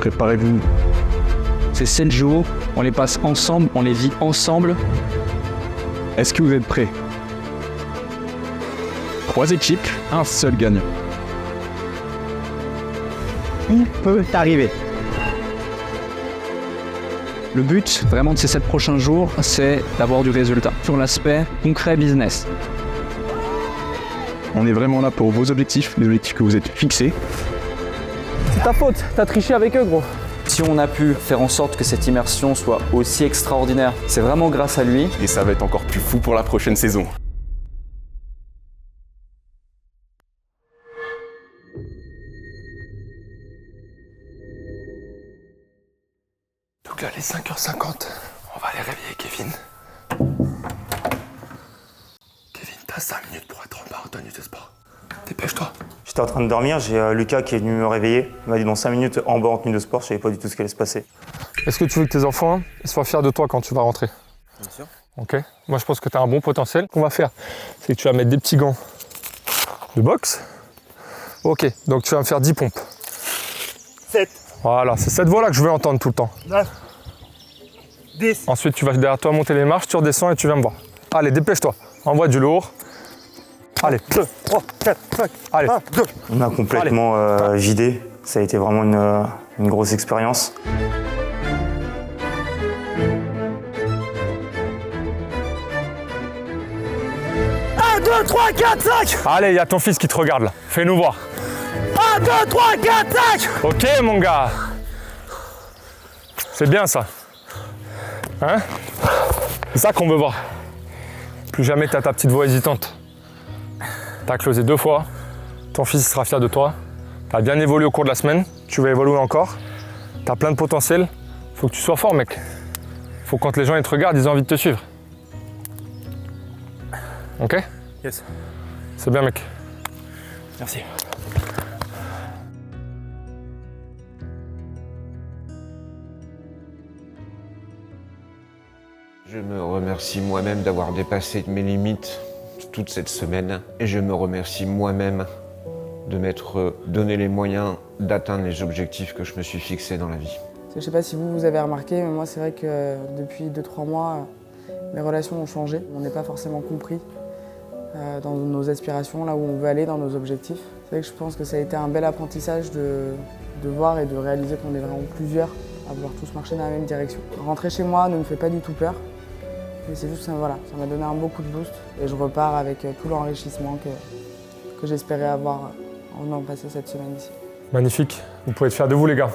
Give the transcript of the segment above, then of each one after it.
Préparez-vous. Ces 7 jours, on les passe ensemble, on les vit ensemble. Est-ce que vous êtes prêts? 3 équipes, un seul gagnant. Il peut arriver. Le but vraiment de ces 7 prochains jours, c'est d'avoir du résultat sur l'aspect concret business. On est vraiment là pour vos objectifs, les objectifs que vous êtes fixés. C'est ta faute, t'as triché avec eux gros. Si on a pu faire en sorte que cette immersion soit aussi extraordinaire, c'est vraiment grâce à lui. Et ça va être encore plus fou pour la prochaine saison. Donc là, les 5h50, on va aller réveiller Kevin. Kevin, t'as 5 minutes pour être en marathon de sport. Dépêche-toi. J'étais en train de dormir, j'ai Lucas qui est venu me réveiller. Il m'a dit dans 5 minutes en bas en tenue de sport, je savais pas du tout ce qui allait se passer. Est-ce que tu veux que tes enfants soient fiers de toi quand tu vas rentrer? Bien sûr. Ok. Moi je pense que tu as un bon potentiel. Ce qu'on va faire, c'est que tu vas mettre des petits gants de boxe. Ok, donc tu vas me faire 10 pompes. 7. Voilà, c'est cette voix-là que je veux entendre tout le temps. 9. 10. Ensuite, tu vas derrière toi monter les marches, tu redescends et tu viens me voir. Allez, dépêche-toi. Envoie du lourd. Allez. 2, 3, 4, 5. Allez. 1, 2. On a complètement vidé. Ça a été vraiment une grosse expérience. Un, 2, 3, 4, 5. Allez, il y a ton fils qui te regarde là. Fais-nous voir. 1, 2, 3, 4, 5. Ok, mon gars. C'est bien ça. Hein? C'est ça qu'on veut voir. Plus jamais t'as ta petite voix hésitante. T'as closé 2 fois. Ton fils sera fier de toi. T'as bien évolué au cours de la semaine. Tu vas évoluer encore. T'as plein de potentiel. Faut que tu sois fort, mec. Faut que quand les gens ils te regardent, ils ont envie de te suivre. Ok? Yes. C'est bien, mec. Merci. Je me remercie moi-même d'avoir dépassé mes limites toute cette semaine et je me remercie moi-même de m'être donné les moyens d'atteindre les objectifs que je me suis fixés dans la vie. Je ne sais pas si vous avez remarqué, mais moi c'est vrai que depuis 2-3 mois, mes relations ont changé. On n'est pas forcément compris dans nos aspirations, là où on veut aller, dans nos objectifs. C'est vrai que je pense que ça a été un bel apprentissage de voir et de réaliser qu'on est vraiment plusieurs à vouloir tous marcher dans la même direction. Rentrer chez moi ne me fait pas du tout peur. Mais c'est juste que voilà, ça m'a donné un beau coup de boost et je repars avec tout l'enrichissement que j'espérais avoir en venant passer cette semaine ici. Magnifique. Vous pouvez être fiers de vous, les gars.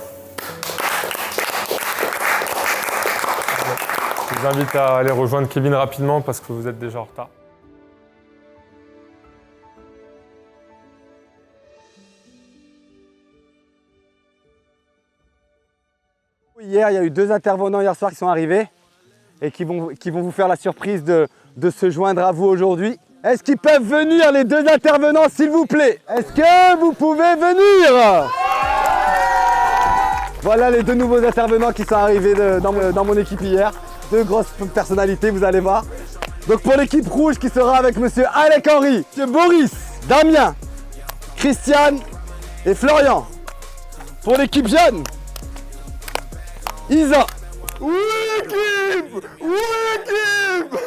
Je vous invite à aller rejoindre Kevin rapidement parce que vous êtes déjà en retard. Hier, il y a eu 2 intervenants hier soir qui sont arrivés et qui vont vous faire la surprise de se joindre à vous aujourd'hui. Est-ce qu'ils peuvent venir, les 2 intervenants, s'il vous plaît? Est-ce que vous pouvez venir? Voilà les 2 nouveaux intervenants qui sont arrivés dans mon équipe hier. 2 grosses personnalités, vous allez voir. Donc pour l'équipe rouge qui sera avec monsieur Alec Henry, monsieur Boris, Damien, Christiane et Florian. Pour l'équipe jeune, Isa. Oui, équipe! Oui, équipe!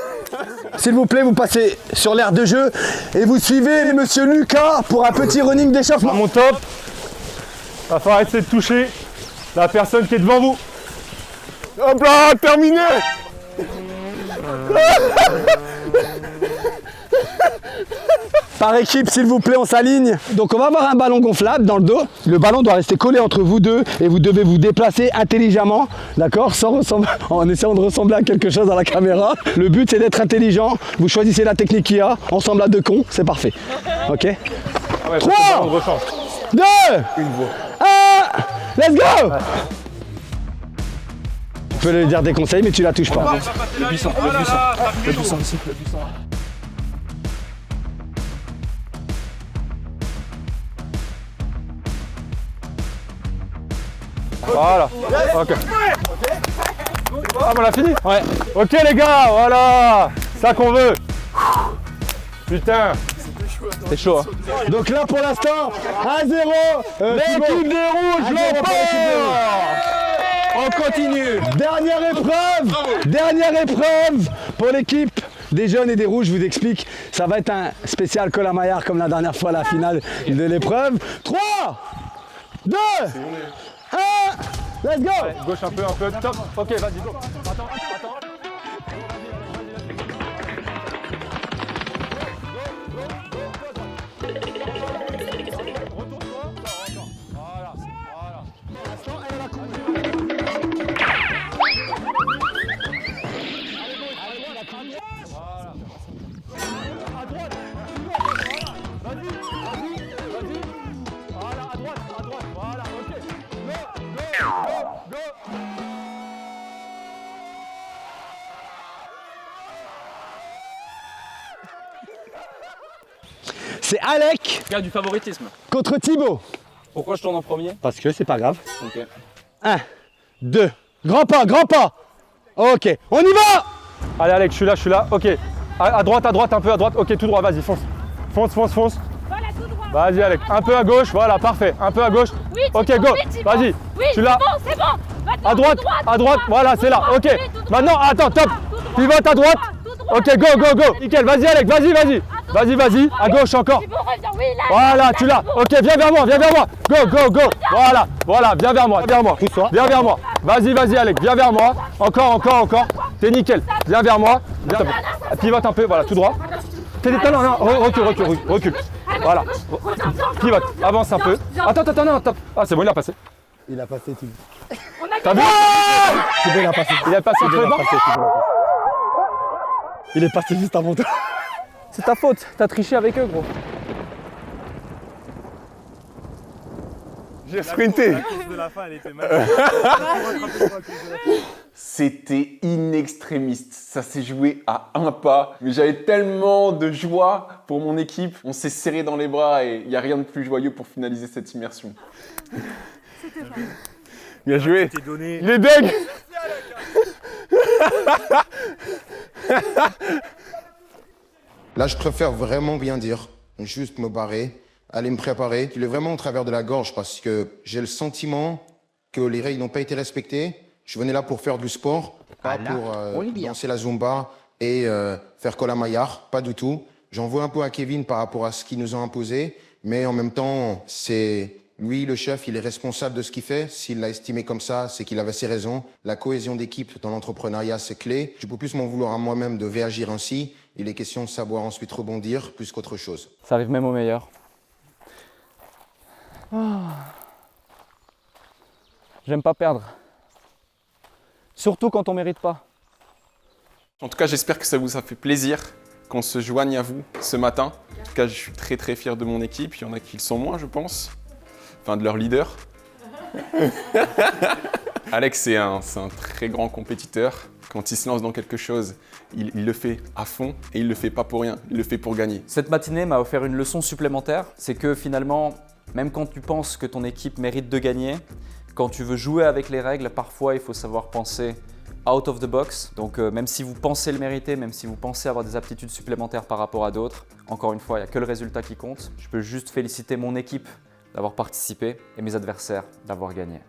S'il vous plaît, vous passez sur l'aire de jeu et vous suivez monsieur Lucas pour un petit running d'échauffement. À mon top, va falloir essayer de toucher la personne qui est devant vous. Hop là, terminé! Par équipe, s'il vous plaît, on s'aligne. Donc on va avoir un ballon gonflable dans le dos. Le ballon doit rester collé entre vous deux et vous devez vous déplacer intelligemment, d'accord, en essayant de ressembler à quelque chose à la caméra. Le but, c'est d'être intelligent. Vous choisissez la technique qu'il y a. Ensemble à 2 cons, c'est parfait. Ok. Ouais, 3, 2, 1, let's go! Tu peux lui dire des conseils, mais tu la touches pas. Le buisson ici, le buisson. Voilà. Ok. Ah, on l'a fini? Ouais. Ok les gars, voilà. Ça qu'on veut. Putain. C'est chaud, hein. Donc là, pour l'instant, 1-0. L'équipe des rouges l'emporte. On continue. Dernière épreuve pour l'équipe des jaunes et des rouges. Je vous explique, ça va être un spécial Colamaillard comme la dernière fois à la finale de l'épreuve. 3, 2, 1, let's go. Allez, gauche un peu, top. Ok, vas-y, go. Attends. C'est Alec Il y a du favoritisme. contre Thibaut. Pourquoi je tourne en premier? Parce que c'est pas grave. Ok. 1, 2, grand pas. Ok, on y va. Allez, Alex, je suis là. Ok. À droite, un peu à droite. Ok, tout droit, vas-y, fonce. Fonce. Voilà, tout droit. Vas-y, Alex. Un peu à gauche, voilà, parfait. Un peu à gauche. Oui, ok, Thibaut, go. oui, Thibaut. Vas-y. Oui, Je suis là. c'est bon. Maintenant, À droite, tout droit, voilà, c'est là. Ok. oui, tout droit. Maintenant, attends, top. Tout droit, Pivote à tout droite. droit, tout droit. Ok, go. Nickel, vas-y, Alex, vas-y. Vas-y. À gauche encore. Thibaut, reviens, oui, là. Voilà, tu l'as. Ok, viens vers moi. Go. Voilà, viens vers moi. Pousse-toi. Viens vers moi. Vas-y, Alex, viens vers moi. Encore. T'es nickel. Viens vers moi. Pivote un peu, voilà, tout droit. Non, recule. Voilà. Pivote, avance un peu. Attends, non, top. Ah, c'est bon, il a passé. Il a passé tout. T'as vu? Thibaut, il a passé. Il a passé Thibaut, très il a bon. passé, Thibaut, il a passé. Il est passé juste avant toi. C'est ta faute, t'as triché avec eux, gros. J'ai sprinté. C'était in extremis. Ça s'est joué à un pas. Mais j'avais tellement de joie pour mon équipe. On s'est serré dans les bras et il n'y a rien de plus joyeux pour finaliser cette immersion. Bien joué. Il est deg. Là, je préfère vraiment rien dire, juste me barrer, aller me préparer. Je l'ai vraiment au travers de la gorge parce que j'ai le sentiment que les règles n'ont pas été respectées. Je venais là pour faire du sport, pas pour danser la Zumba et faire Colamaillard, pas du tout. J'en veux un peu à Kevin par rapport à ce qu'ils nous ont imposé, mais en même temps, c'est lui, le chef, il est responsable de ce qu'il fait. S'il l'a estimé comme ça, c'est qu'il avait ses raisons. La cohésion d'équipe dans l'entrepreneuriat, c'est clé. Je peux plus m'en vouloir à moi-même de réagir ainsi. Il est question de savoir ensuite rebondir plus qu'autre chose. Ça arrive même au meilleur. J'aime pas perdre. Surtout quand on mérite pas. En tout cas, j'espère que ça vous a fait plaisir qu'on se joigne à vous ce matin. En tout cas, je suis très fier de mon équipe. Il y en a qui le sont moins, je pense. Enfin, de leur leader. Alex, c'est un très grand compétiteur. Quand il se lance dans quelque chose, il le fait à fond et il le fait pas pour rien, il le fait pour gagner. Cette matinée m'a offert une leçon supplémentaire. C'est que finalement, même quand tu penses que ton équipe mérite de gagner, quand tu veux jouer avec les règles, parfois il faut savoir penser out of the box. Donc même si vous pensez le mériter, même si vous pensez avoir des aptitudes supplémentaires par rapport à d'autres, encore une fois, il n'y a que le résultat qui compte. Je peux juste féliciter mon équipe d'avoir participé et mes adversaires d'avoir gagné.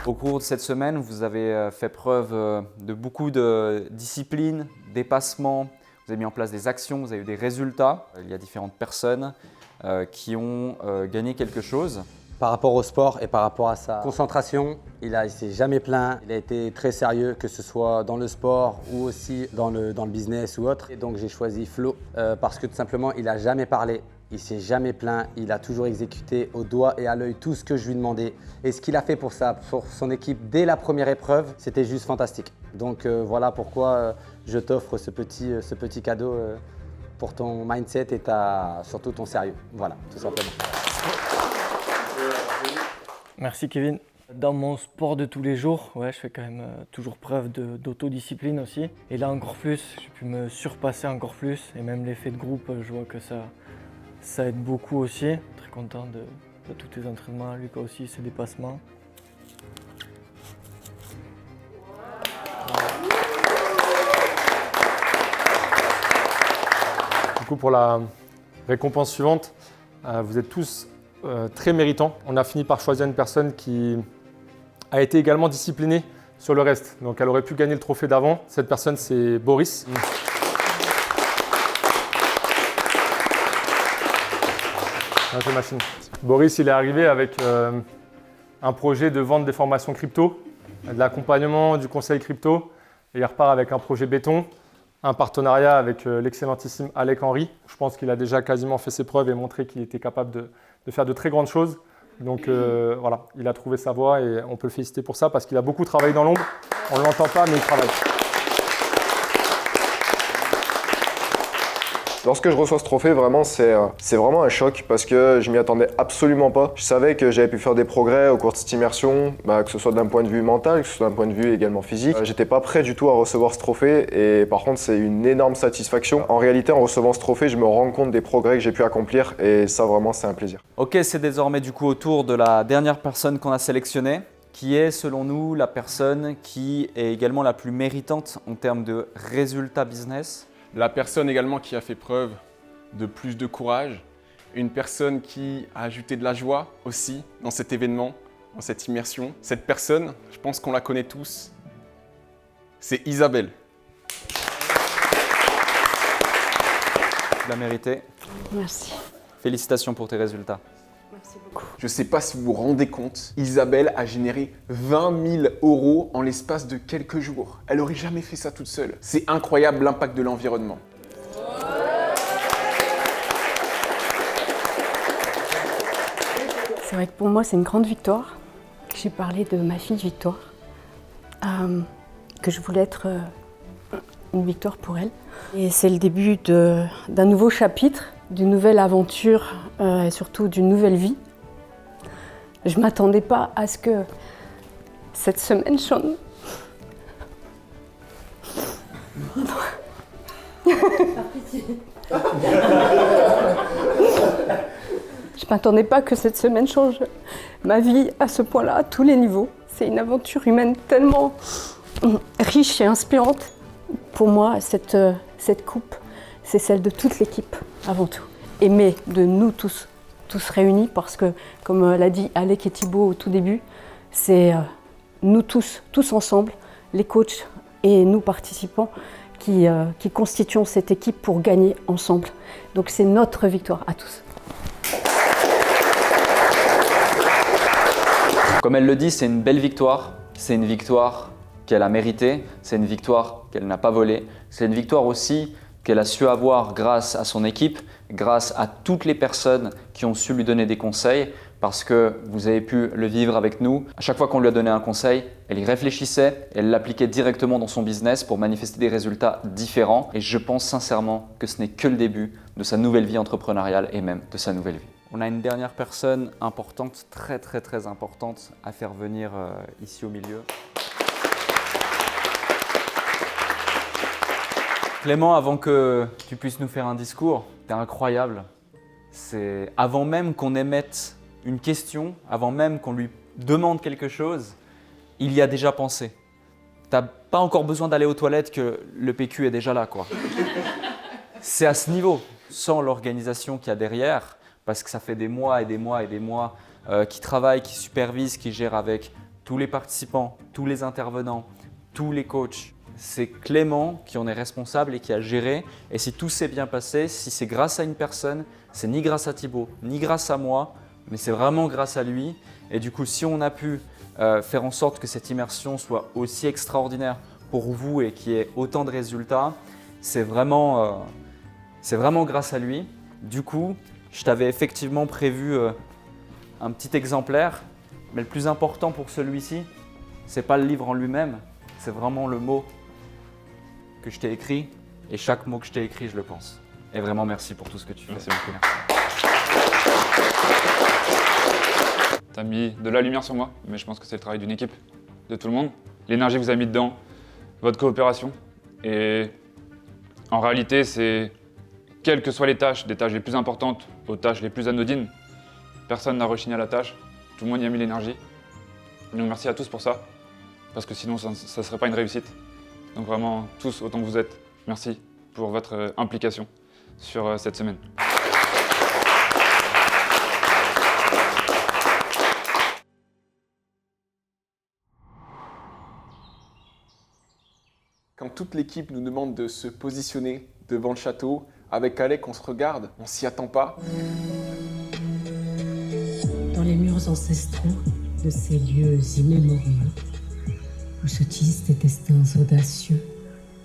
Au cours de cette semaine, vous avez fait preuve de beaucoup de discipline, dépassement, vous avez mis en place des actions, vous avez eu des résultats. Il y a différentes personnes qui ont gagné quelque chose. Par rapport au sport et par rapport à sa concentration, il s'est jamais plaint. Il a été très sérieux, que ce soit dans le sport ou aussi dans le business ou autre. Et donc j'ai choisi Flo parce que tout simplement, il n'a jamais parlé. Il s'est jamais plaint, il a toujours exécuté au doigt et à l'œil tout ce que je lui demandais. Et ce qu'il a fait pour son équipe dès la première épreuve, c'était juste fantastique. Donc voilà pourquoi je t'offre ce petit cadeau pour ton mindset et surtout ton sérieux. Voilà, tout simplement. Merci Kevin. Dans mon sport de tous les jours, je fais quand même toujours preuve d'autodiscipline aussi. Et là encore plus, j'ai pu me surpasser encore plus. Et même l'effet de groupe, je vois que ça aide beaucoup aussi. Très content de tous tes entraînements, Lucas aussi, ses dépassements. Du coup, pour la récompense suivante, vous êtes tous très méritant. On a fini par choisir une personne qui a été également disciplinée sur le reste. Donc elle aurait pu gagner le trophée d'avant. Cette personne, c'est Boris. Machine. Boris, il est arrivé avec un projet de vente des formations crypto, de l'accompagnement, du conseil crypto. Et il repart avec un projet béton, un partenariat avec l'excellentissime Alec Henry. Je pense qu'il a déjà quasiment fait ses preuves et montré qu'il était capable de faire de très grandes choses. Donc voilà, il a trouvé sa voie et on peut le féliciter pour ça parce qu'il a beaucoup travaillé dans l'ombre. On ne l'entend pas, mais il travaille. Lorsque je reçois ce trophée, vraiment, c'est vraiment un choc parce que je m'y attendais absolument pas. Je savais que j'avais pu faire des progrès au cours de cette immersion, que ce soit d'un point de vue mental, que ce soit d'un point de vue également physique. J'étais pas prêt du tout à recevoir ce trophée et par contre, c'est une énorme satisfaction. En réalité, en recevant ce trophée, je me rends compte des progrès que j'ai pu accomplir et ça, vraiment, c'est un plaisir. Ok, c'est désormais du coup au tour de la dernière personne qu'on a sélectionnée, qui est selon nous la personne qui est également la plus méritante en termes de résultats business. La personne également qui a fait preuve de plus de courage, une personne qui a ajouté de la joie aussi dans cet événement, dans cette immersion. Cette personne, je pense qu'on la connaît tous, c'est Isabelle. Tu l'as mérité. Merci. Félicitations pour tes résultats. Merci beaucoup. Je ne sais pas si vous vous rendez compte, Isabelle a généré 20 000 € en l'espace de quelques jours. Elle n'aurait jamais fait ça toute seule. C'est incroyable l'impact de l'environnement. C'est vrai que pour moi, c'est une grande victoire. J'ai parlé de ma fille Victoire, que je voulais être une victoire pour elle. Et c'est le début d'un nouveau chapitre, d'une nouvelle aventure et surtout d'une nouvelle vie. Je ne m'attendais pas à ce que cette semaine change. Je ne m'attendais pas que cette semaine change ma vie à ce point-là, à tous les niveaux. C'est une aventure humaine tellement riche et inspirante. Pour moi, cette coupe, c'est celle de toute l'équipe, avant tout. Mais de nous tous réunis, parce que, comme l'a dit Alec et Thibaut au tout début, c'est nous tous ensemble, les coachs et nous participants, qui constituons cette équipe pour gagner ensemble. Donc c'est notre victoire à tous. Comme elle le dit, c'est une belle victoire. C'est une victoire qu'elle a méritée. C'est une victoire qu'elle n'a pas volée. C'est une victoire aussi qu'elle a su avoir grâce à son équipe, grâce à toutes les personnes qui ont su lui donner des conseils, parce que vous avez pu le vivre avec nous. À chaque fois qu'on lui a donné un conseil, elle y réfléchissait, elle l'appliquait directement dans son business pour manifester des résultats différents. Et je pense sincèrement que ce n'est que le début de sa nouvelle vie entrepreneuriale et même de sa nouvelle vie. On a une dernière personne importante, très importante à faire venir ici au milieu. Clément, avant que tu puisses nous faire un discours, t'es incroyable. C'est avant même qu'on émette une question, avant même qu'on lui demande quelque chose, il y a déjà pensé. T'as pas encore besoin d'aller aux toilettes que le PQ est déjà là, quoi. C'est à ce niveau, sans l'organisation qu'il y a derrière, parce que ça fait des mois et des mois et des mois qui travaillent, qui supervisent, qui gèrent avec tous les participants, tous les intervenants, tous les coachs. C'est Clément qui en est responsable et qui a géré. Et si tout s'est bien passé, si c'est grâce à une personne, c'est ni grâce à Thibaut, ni grâce à moi, mais c'est vraiment grâce à lui. Et du coup, si on a pu faire en sorte que cette immersion soit aussi extraordinaire pour vous et qu'il y ait autant de résultats, c'est vraiment grâce à lui. Du coup, je t'avais effectivement prévu un petit exemplaire, mais le plus important pour celui-ci, c'est pas le livre en lui-même, c'est vraiment le mot que je t'ai écrit, et chaque mot que je t'ai écrit, je le pense. Et vraiment, merci pour tout ce que tu fais. Merci beaucoup. Tu as mis de la lumière sur moi, mais je pense que c'est le travail d'une équipe, de tout le monde. L'énergie que vous avez mis dedans, votre coopération. Et en réalité, c'est quelles que soient les tâches, des tâches les plus importantes aux tâches les plus anodines, personne n'a rechigné à la tâche, tout le monde y a mis l'énergie. Donc merci à tous pour ça, parce que sinon ça ne serait pas une réussite. Donc vraiment, tous autant que vous êtes, merci pour votre implication sur cette semaine. toute l'équipe nous demande de se positionner devant le château. Avec Alec, on se regarde, on s'y attend pas. Dans les murs ancestraux de ces lieux immémoriaux, où se tissent des destins audacieux,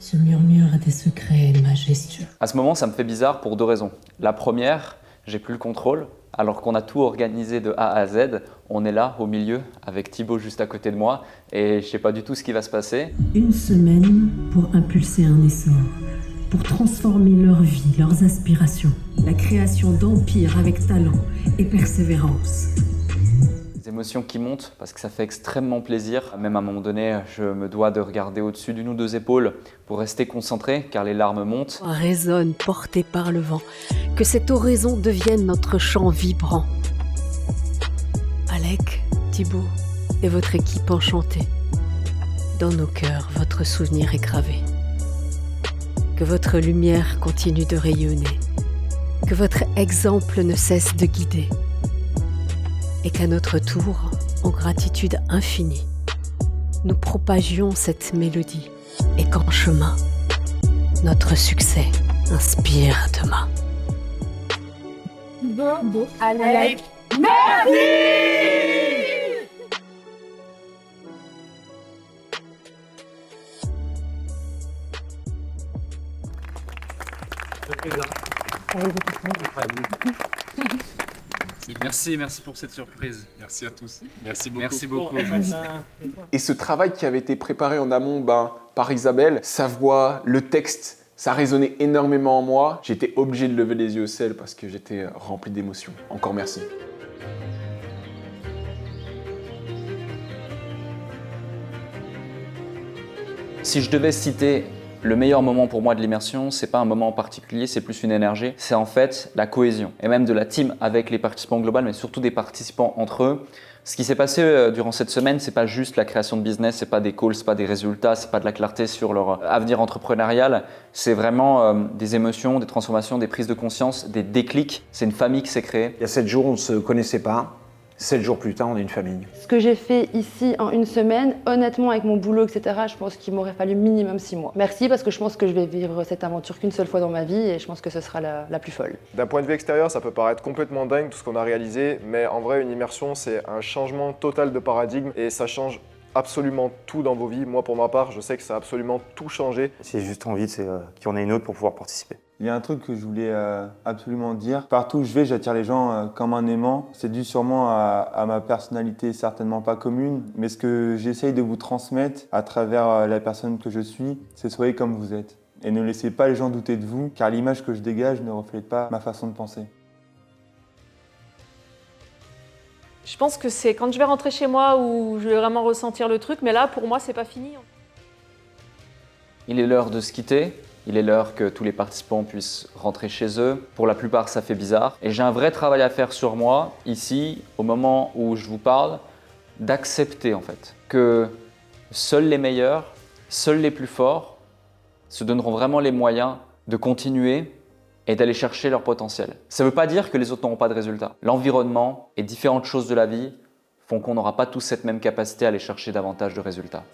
se murmurent des secrets majestueux. À ce moment, ça me fait bizarre pour 2 raisons. La première, j'ai plus le contrôle. Alors qu'on a tout organisé de A à Z, on est là au milieu avec Thibaut juste à côté de moi et je sais pas du tout ce qui va se passer. Une semaine pour impulser un essor, pour transformer leur vie, leurs aspirations, la création d'empires avec talent et persévérance. Des émotions qui montent parce que ça fait extrêmement plaisir. Même à un moment donné, je me dois de regarder au-dessus d'une ou 2 épaules pour rester concentré car les larmes montent. Résonne porté par le vent, que cette oraison devienne notre chant vibrant. Alec, Thibaut et votre équipe enchantée, dans nos cœurs, votre souvenir est gravé. Que votre lumière continue de rayonner, que votre exemple ne cesse de guider. Et qu'à notre tour, en gratitude infinie, nous propagions cette mélodie et qu'en chemin, notre succès inspire demain. Bon, Alec, merci! Merci pour cette surprise. Merci à tous. Merci beaucoup. Merci beaucoup. Et ce travail qui avait été préparé en amont par Isabelle, sa voix, le texte, ça résonnait énormément en moi. J'étais obligé de lever les yeux au ciel parce que j'étais rempli d'émotions. Encore merci. Si je devais citer le meilleur moment pour moi de l'immersion, c'est pas un moment en particulier, c'est plus une énergie. C'est en fait la cohésion et même de la team avec les participants globaux, mais surtout des participants entre eux. Ce qui s'est passé durant cette semaine, c'est pas juste la création de business, c'est pas des calls, c'est pas des résultats, c'est pas de la clarté sur leur avenir entrepreneurial. C'est vraiment des émotions, des transformations, des prises de conscience, des déclics. C'est une famille qui s'est créée. Il y a 7 jours, on ne se connaissait pas. 7 jours plus tard, on est une famille. Ce que j'ai fait ici en une semaine, honnêtement, avec mon boulot, etc., je pense qu'il m'aurait fallu minimum 6 mois. Merci, parce que je pense que je vais vivre cette aventure qu'une seule fois dans ma vie et je pense que ce sera la plus folle. D'un point de vue extérieur, ça peut paraître complètement dingue tout ce qu'on a réalisé, mais en vrai, une immersion, c'est un changement total de paradigme et ça change absolument tout dans vos vies. Moi, pour ma part, je sais que ça a absolument tout changé. Si j'ai juste envie, c'est qu'il y en ait une autre pour pouvoir participer. Il y a un truc que je voulais absolument dire. Partout où je vais, j'attire les gens comme un aimant. C'est dû sûrement à ma personnalité certainement pas commune, mais ce que j'essaye de vous transmettre à travers la personne que je suis, c'est soyez comme vous êtes. Et ne laissez pas les gens douter de vous, car l'image que je dégage ne reflète pas ma façon de penser. Je pense que c'est quand je vais rentrer chez moi où je vais vraiment ressentir le truc, mais là, pour moi, c'est pas fini. Il est l'heure de se quitter. Il est l'heure que tous les participants puissent rentrer chez eux. Pour la plupart, ça fait bizarre. Et j'ai un vrai travail à faire sur moi, ici, au moment où je vous parle, d'accepter en fait que seuls les meilleurs, seuls les plus forts se donneront vraiment les moyens de continuer et d'aller chercher leur potentiel. Ça ne veut pas dire que les autres n'auront pas de résultats. L'environnement et différentes choses de la vie font qu'on n'aura pas tous cette même capacité à aller chercher davantage de résultats.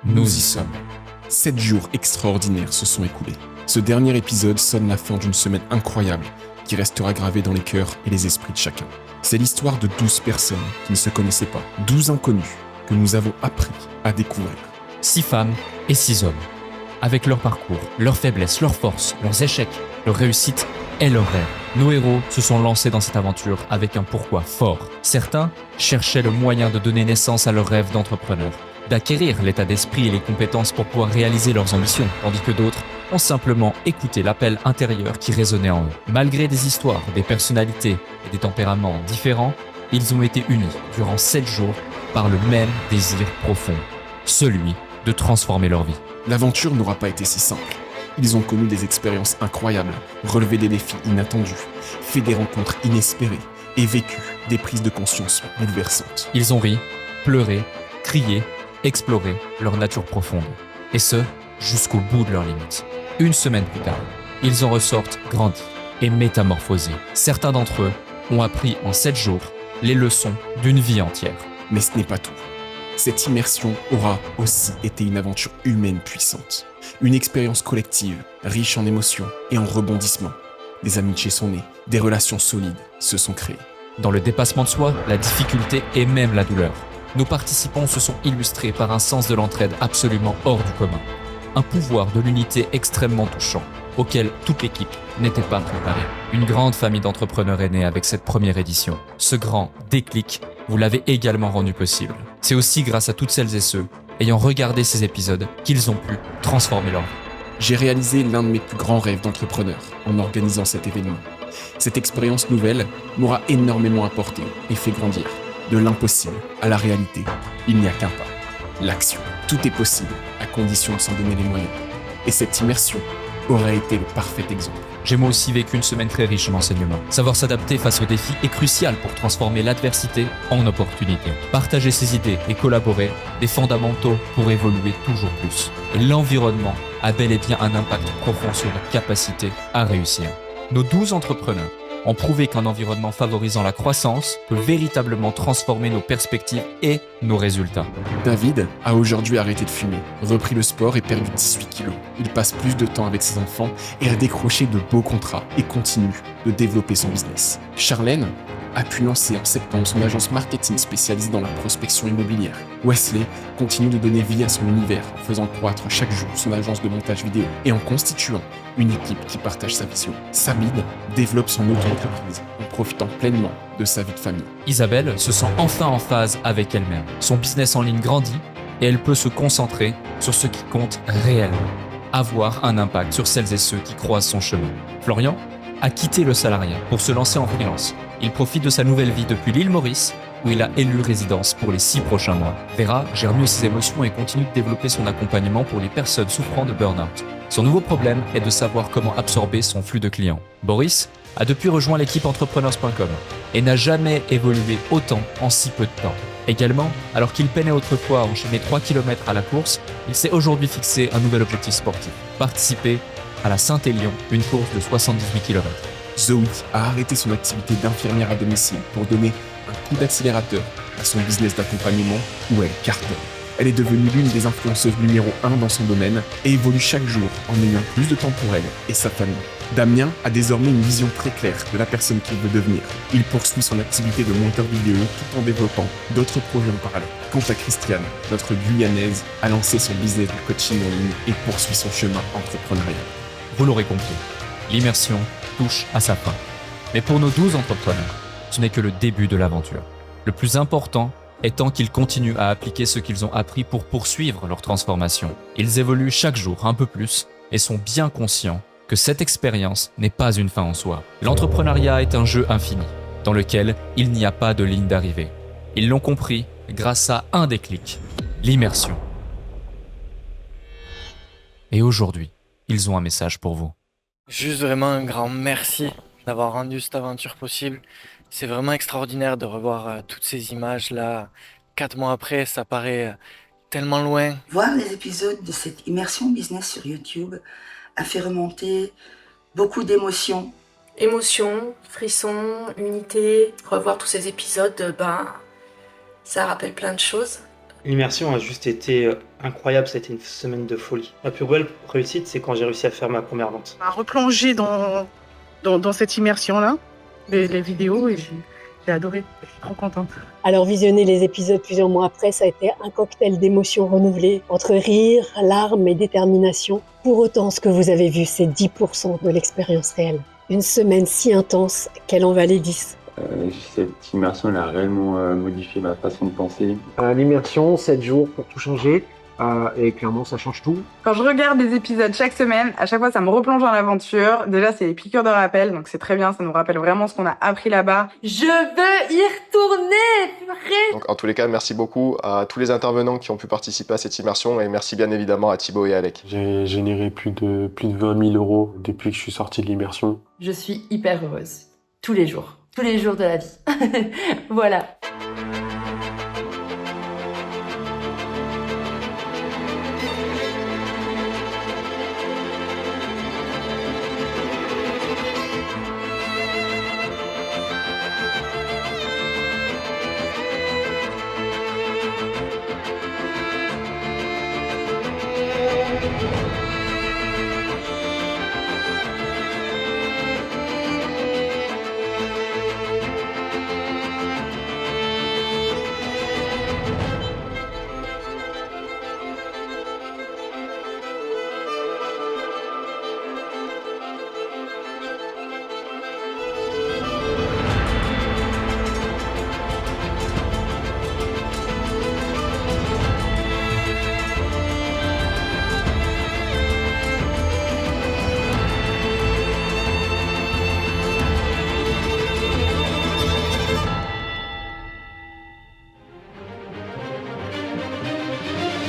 Nous y sommes. 7 jours extraordinaires se sont écoulés. Ce dernier épisode sonne la fin d'une semaine incroyable qui restera gravée dans les cœurs et les esprits de chacun. C'est l'histoire de 12 personnes qui ne se connaissaient pas, 12 inconnus que nous avons appris à découvrir. 6 femmes et 6 hommes. Avec leur parcours, leurs faiblesses, leurs forces, leurs échecs, leurs réussites et leurs rêves. Nos héros se sont lancés dans cette aventure avec un pourquoi fort. Certains cherchaient le moyen de donner naissance à leur rêve d'entrepreneur, d'acquérir l'état d'esprit et les compétences pour pouvoir réaliser leurs ambitions, tandis que d'autres ont simplement écouté l'appel intérieur qui résonnait en eux. Malgré des histoires, des personnalités et des tempéraments différents, ils ont été unis durant 7 jours par le même désir profond, celui de transformer leur vie. L'aventure n'aura pas été si simple. Ils ont connu des expériences incroyables, relevé des défis inattendus, fait des rencontres inespérées et vécu des prises de conscience bouleversantes. Ils ont ri, pleuré, crié, exploré leur nature profonde. Et ce, jusqu'au bout de leurs limites. Une semaine plus tard, ils en ressortent grandis et métamorphosés. Certains d'entre eux ont appris en 7 jours les leçons d'une vie entière. Mais ce n'est pas tout. Cette immersion aura aussi été une aventure humaine puissante. Une expérience collective, riche en émotions et en rebondissements. Des amitiés sont nées, des relations solides se sont créées. Dans le dépassement de soi, la difficulté et même la douleur, nos participants se sont illustrés par un sens de l'entraide absolument hors du commun. Un pouvoir de l'unité extrêmement touchant, auquel toute l'équipe n'était pas préparée. Une grande famille d'entrepreneurs est née avec cette première édition. Ce grand déclic, vous l'avez également rendu possible. C'est aussi grâce à toutes celles et ceux ayant regardé ces épisodes qu'ils ont pu transformer leur vie. J'ai réalisé l'un de mes plus grands rêves d'entrepreneur en organisant cet événement. Cette expérience nouvelle m'aura énormément apporté et fait grandir. De l'impossible à la réalité, il n'y a qu'un pas. L'action. Tout est possible, à condition de s'en donner les moyens. Et cette immersion aurait été le parfait exemple. J'ai moi aussi vécu une semaine très riche en enseignements. Savoir s'adapter face aux défis est crucial pour transformer l'adversité en opportunité. Partager ses idées et collaborer, des fondamentaux pour évoluer toujours plus. Et l'environnement a bel et bien un impact profond sur notre capacité à réussir. Nos 12 entrepreneurs ont prouvé qu'un environnement favorisant la croissance peut véritablement transformer nos perspectives et nos résultats. David a aujourd'hui arrêté de fumer, repris le sport et perdu 18 kilos. Il passe plus de temps avec ses enfants et a décroché de beaux contrats et continue de développer son business. Charlène a pu lancer en septembre son agence marketing spécialisée dans la prospection immobilière. Wesley continue de donner vie à son univers en faisant croître chaque jour son agence de montage vidéo et en constituant une équipe qui partage sa vision. Samid développe son auto-entreprise en profitant pleinement de sa vie de famille. Isabelle se sent enfin en phase avec elle-même. Son business en ligne grandit et elle peut se concentrer sur ce qui compte réellement. Avoir un impact sur celles et ceux qui croisent son chemin. Florian a quitté le salariat pour se lancer en freelance. Il profite de sa nouvelle vie depuis l'île Maurice, où il a élu résidence pour les 6 prochains mois. Vera gère mieux ses émotions et continue de développer son accompagnement pour les personnes souffrant de burn-out. Son nouveau problème est de savoir comment absorber son flux de clients. Boris a depuis rejoint l'équipe entrepreneurs.com et n'a jamais évolué autant en si peu de temps. Également, alors qu'il peinait autrefois à enchaîner 3 km à la course, il s'est aujourd'hui fixé un nouvel objectif sportif. Participer à la Saint-Élion, une course de 78 km. Zoe a arrêté son activité d'infirmière à domicile pour donner un coup d'accélérateur à son business d'accompagnement où elle cartonne. Elle est devenue l'une des influenceuses numéro 1 dans son domaine et évolue chaque jour en ayant plus de temps pour elle et sa famille. Damien a désormais une vision très claire de la personne qu'il veut devenir. Il poursuit son activité de monteur vidéo tout en développant d'autres projets en parallèle. Quant à Christiane, notre Guyanaise a lancé son business de coaching en ligne et poursuit son chemin entrepreneurial. Vous l'aurez compris, l'immersion touche à sa fin. Mais pour nos 12 entrepreneurs, ce n'est que le début de l'aventure. Le plus important étant qu'ils continuent à appliquer ce qu'ils ont appris pour poursuivre leur transformation. Ils évoluent chaque jour un peu plus et sont bien conscients que cette expérience n'est pas une fin en soi. L'entrepreneuriat est un jeu infini, dans lequel il n'y a pas de ligne d'arrivée. Ils l'ont compris grâce à un déclic, l'immersion. Et aujourd'hui, ils ont un message pour vous. Juste vraiment un grand merci d'avoir rendu cette aventure possible. C'est vraiment extraordinaire de revoir toutes ces images-là. 4 mois après, ça paraît tellement loin. Voir les épisodes de cette immersion business sur YouTube a fait remonter beaucoup d'émotions. Émotions, frissons, unité. Revoir tous ces épisodes, ça rappelle plein de choses. L'immersion a juste été incroyable, c'était une semaine de folie. La plus belle réussite, c'est quand j'ai réussi à faire ma première vente. À replonger dans cette immersion-là, les vidéos, et j'ai adoré, je suis trop contente. Alors visionner les épisodes plusieurs mois après, ça a été un cocktail d'émotions renouvelées, entre rire, larmes et détermination. Pour autant, ce que vous avez vu, c'est 10% de l'expérience réelle. Une semaine si intense qu'elle en valait 10. Cette immersion elle a réellement modifié ma façon de penser. L'immersion, 7 jours pour tout changer, et clairement ça change tout. Quand je regarde des épisodes chaque semaine, à chaque fois ça me replonge dans l'aventure. Déjà c'est les piqûres de rappel, donc c'est très bien, ça nous rappelle vraiment ce qu'on a appris là-bas. Je veux y retourner, purée. Donc en tous les cas, merci beaucoup à tous les intervenants qui ont pu participer à cette immersion et merci bien évidemment à Thibaut et Alec. J'ai généré plus de 20 000 euros depuis que je suis sorti de l'immersion. Je suis hyper heureuse, tous les jours de la vie. Voilà.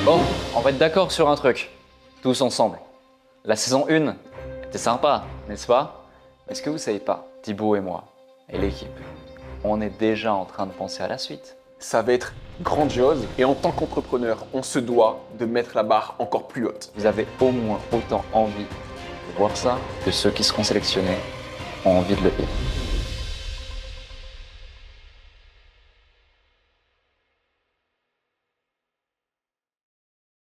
Bon, on va être d'accord sur un truc, tous ensemble. La saison 1 était sympa, n'est-ce pas? Mais ce que vous savez pas, Thibaut et moi, et l'équipe, on est déjà en train de penser à la suite. Ça va être grandiose et en tant qu'entrepreneur, on se doit de mettre la barre encore plus haute. Vous avez au moins autant envie de voir ça que ceux qui seront sélectionnés ont envie de le vivre.